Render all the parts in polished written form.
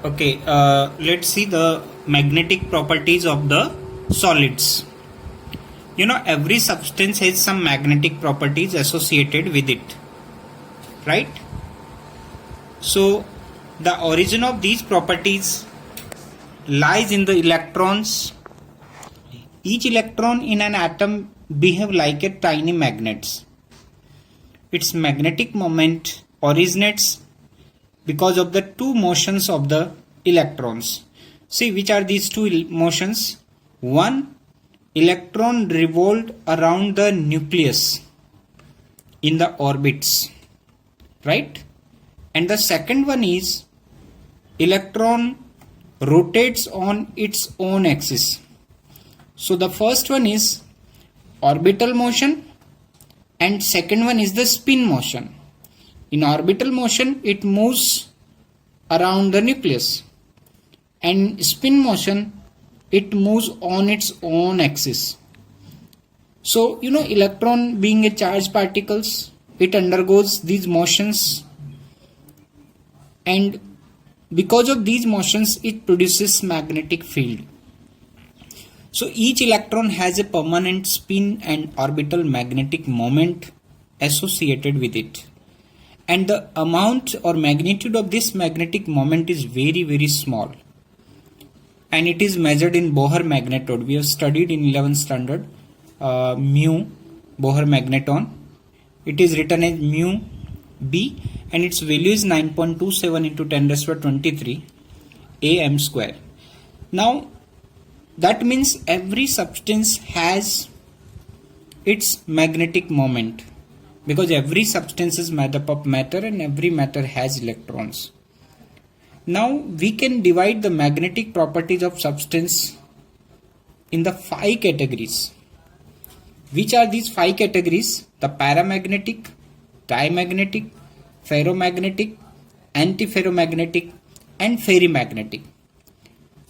Okay, let's see the magnetic properties of the solids. You know, every substance has some magnetic properties associated with it, right? So, the origin of these properties lies in the electrons. Each electron in an atom behave like a tiny magnets. Its magnetic moment originates because of the two motions of the electrons. See, which are these two motions? One, electron revolve around the nucleus in the orbits, right? And the second one is electron rotates on its own axis. So the first one is orbital motion and second one is the spin motion. In orbital motion, it moves around the nucleus, and spin motion, it moves on its own axis. So, you know, electron being a charged particles, it undergoes these motions, and because of these motions, it produces magnetic field. So, each electron has a permanent spin and orbital magnetic moment associated with it. And the amount or magnitude of this magnetic moment is very small, and it is measured in Bohr magnetode. We have studied in 11th standard mu Bohr magneton. It is written as mu b and its value is 9.27 into 10 raised to 23 am square. Now that means every substance has its magnetic moment, because every substance is made up of matter and every matter has electrons. Now we can divide the magnetic properties of substance in the 5 categories. Which are these 5 categories? The paramagnetic, diamagnetic, ferromagnetic, antiferromagnetic and ferrimagnetic.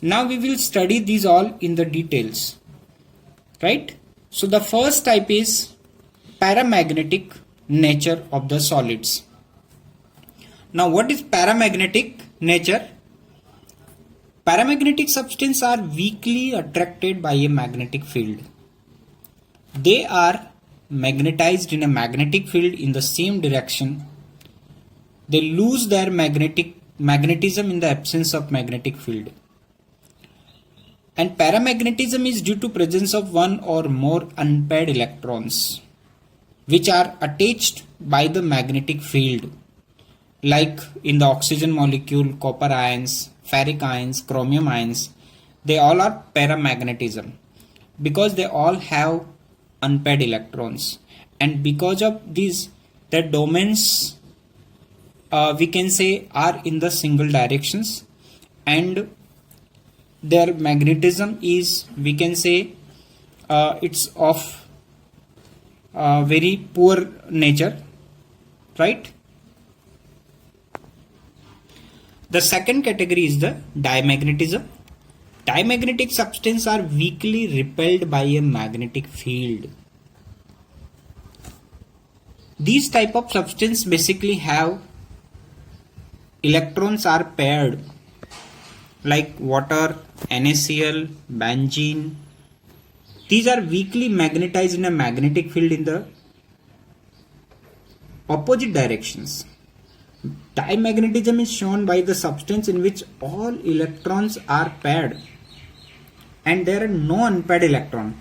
Now we will study these all in the details, right? So the first type is paramagnetic nature of the solids. Now what is paramagnetic nature? Paramagnetic substances are weakly attracted by a magnetic field. They are magnetized in a magnetic field in the same direction. They lose their magnetism in the absence of magnetic field. And paramagnetism is due to presence of one or more unpaired electrons which are attached by the magnetic field, like in the oxygen molecule, copper ions, ferric ions, chromium ions. They all are paramagnetism because they all have unpaired electrons, and because of these, the domains we can say are in the single directions, and their magnetism is, we can say, it's of very poor nature, right? The second category is the diamagnetism. Diamagnetic substances are weakly repelled by a magnetic field. These type of substances basically have electrons are paired, like water, NaCl, benzene. These are weakly magnetized in a magnetic field in the opposite directions. Dimagnetism is shown by the substance in which all electrons are paired and there are no unpaired electron.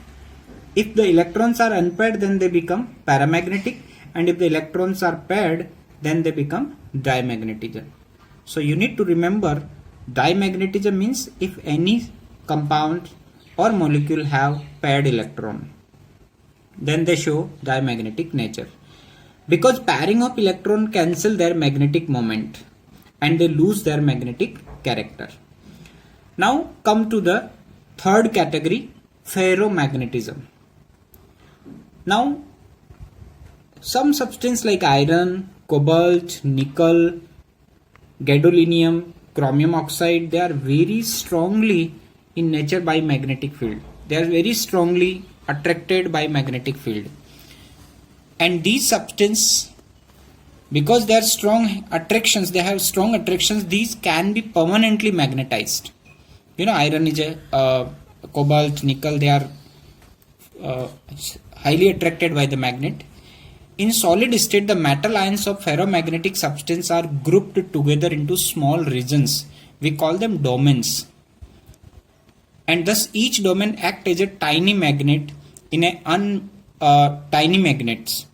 If the electrons are unpaired, then they become paramagnetic, and if the electrons are paired, then they become dimagnetism. So you need to remember, dimagnetism means if any compound or molecule have paired electron, then they show diamagnetic nature. Because pairing of electron cancel their magnetic moment and they lose their magnetic character. Now come to the third category, ferromagnetism. Now some substance like iron, cobalt, nickel, gadolinium, chromium oxide, they are very strongly in nature by magnetic field. They are very strongly attracted by magnetic field. And these substances because they are strong attractions, they have strong attractions, these can be permanently magnetized. You know, iron is a cobalt, nickel, they are highly attracted by the magnet. In solid state, the metal ions of ferromagnetic substance are grouped together into small regions. We call them domains. And thus each domain acts as a tiny magnet in tiny magnets.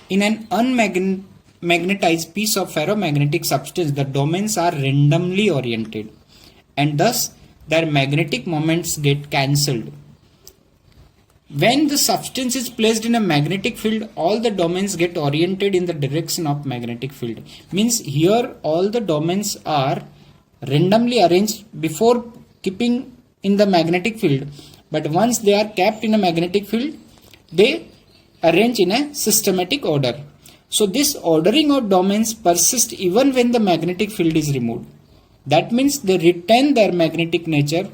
In an unmagnetized piece of ferromagnetic substance, the domains are randomly oriented, and thus their magnetic moments get cancelled. When the substance is placed in a magnetic field, all the domains get oriented in the direction of magnetic field. Means here all the domains are randomly arranged before keeping in the magnetic field, but once they are kept in a magnetic field, they arrange in a systematic order. So this ordering of domains persists even when the magnetic field is removed. That means they retain their magnetic nature,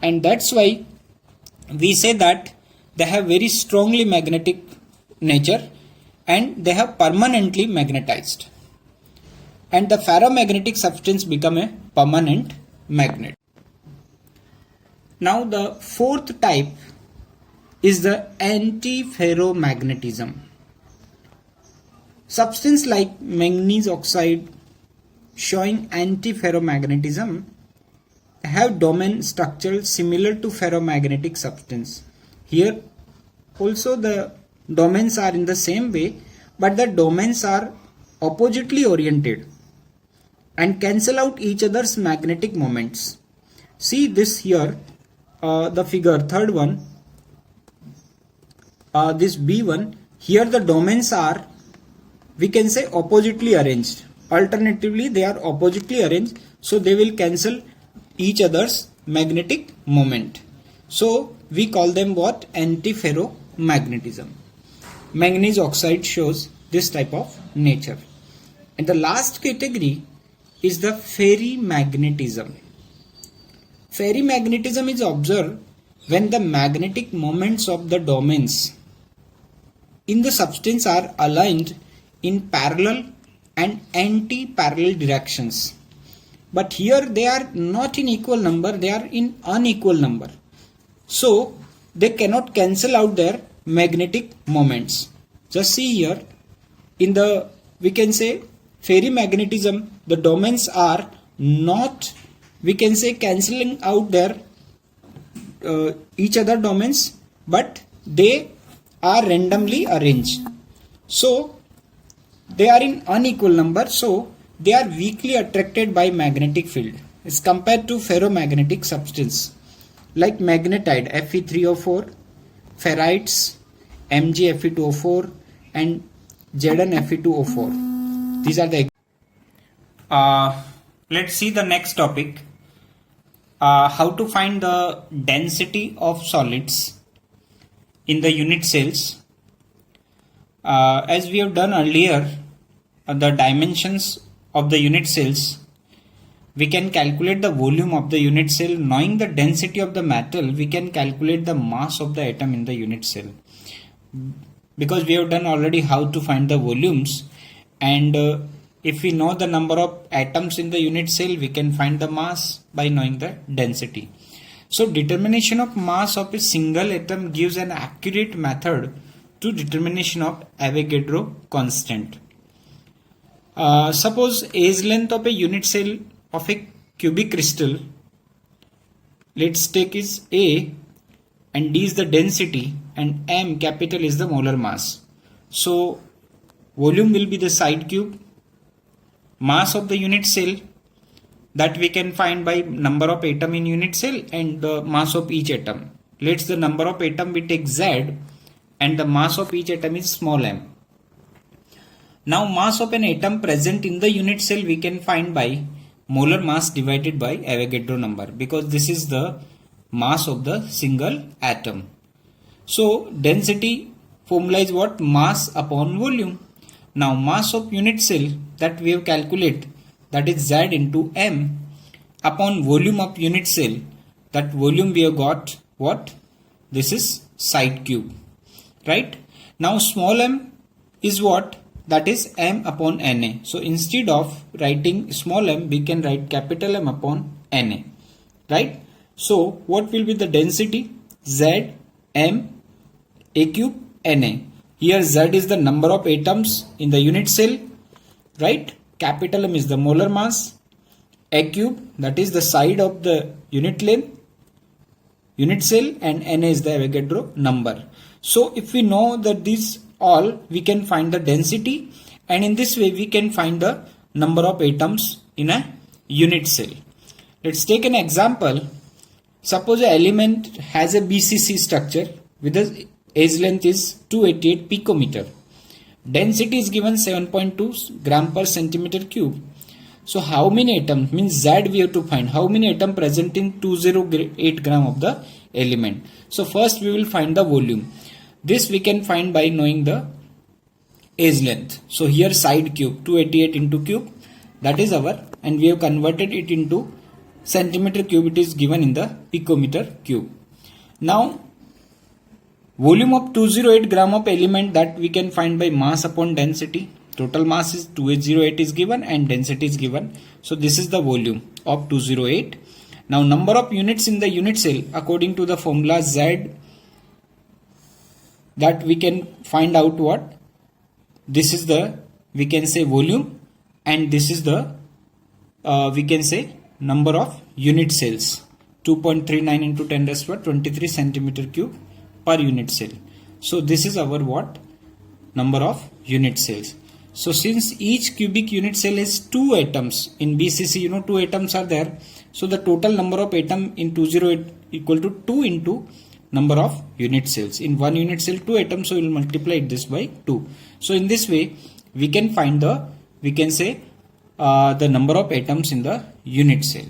and that's why we say that they have very strongly magnetic nature and they have permanently magnetized. And the ferromagnetic substance become a permanent magnet. Now the fourth type is the antiferromagnetism. Substance like manganese oxide showing antiferromagnetism have domain structure similar to ferromagnetic substance. Here also the domains are in the same way, but the domains are oppositely oriented and cancel out each other's magnetic moments. See this here, the figure, third one, this B1, here the domains are, we can say, oppositely arranged. Alternatively, they are oppositely arranged, so they will cancel each other's magnetic moment. So we call them what? Antiferromagnetism. Manganese oxide shows this type of nature. And the last category is the ferrimagnetism. Ferrimagnetism is observed when the magnetic moments of the domains in the substance are aligned in parallel and anti-parallel directions. But here they are not in equal number, they are in unequal number. So they cannot cancel out their magnetic moments. Just see here, in the, we can say, ferrimagnetism, the domains are not, we can say, cancelling out their each other domains, but they are randomly arranged. So they are in unequal number, so they are weakly attracted by magnetic field as compared to ferromagnetic substance like magnetite Fe3O4, ferrites MgFe2O4 and Zn Fe2O4. These are the let's see the next topic, how to find the density of solids in the unit cells. As we have done earlier, the dimensions of the unit cells, we can calculate the volume of the unit cell. Knowing the density of the metal, we can calculate the mass of the atom in the unit cell, because we have done already how to find the volumes, and if we know the number of atoms in the unit cell, we can find the mass by knowing the density. So determination of mass of a single atom gives an accurate method to determination of Avogadro constant. Suppose age length of a unit cell of a cubic crystal, let's take is A, and D is the density, and M capital is the molar mass. So volume will be the side cube, mass of the unit cell that we can find by number of atom in unit cell and the mass of each atom. Let's the number of atom we take Z and the mass of each atom is small m. Now mass of an atom present in the unit cell we can find by molar mass divided by Avogadro number, because this is the mass of the single atom. So density formula is what? Mass upon volume. Now mass of unit cell that we have calculated, that is Z into M, upon volume of unit cell, that volume we have got what? This is side cube, right? Now small m is what? that is m upon Na. So instead of writing small m, we can write capital M upon Na, right? So what will be the density? Z m A cube Na. Here Z is the number of atoms in the unit cell, right? Capital M is the molar mass, A cube, that is the side of the unit length, unit cell, and Na is the Avogadro number. So if we know that these all, we can find the density, and in this way we can find the number of atoms in a unit cell. Let's take an example. Suppose an element has a BCC structure with a edge length is 288 picometer. Density is given 7.2 gram per centimeter cube. So how many atoms, means Z we have to find how many atoms present in 208 gram of the element. So first we will find the volume. This we can find by knowing the edge length. So here side cube 288 into cube, that is our, and we have converted it into centimeter cube. It is given in the picometer cube. Now volume of 208 gram of element, that we can find by mass upon density. Total mass is 2808 is given and density is given. So this is the volume of 208. Now number of units in the unit cell according to the formula Z, that we can find out what? This is the, we can say volume, and this is the we can say number of unit cells, 2.39 into 10 raised to 23 centimeter cube per unit cell. So this is our what? Number of unit cells. So since each cubic unit cell has 2 atoms in BCC, 2 atoms are there. So the total number of atom in 208 equal to 2 into number of unit cells. In one unit cell 2 atoms, so we will multiply this by 2. So in this way we can find the, we can say the number of atoms in the unit cell.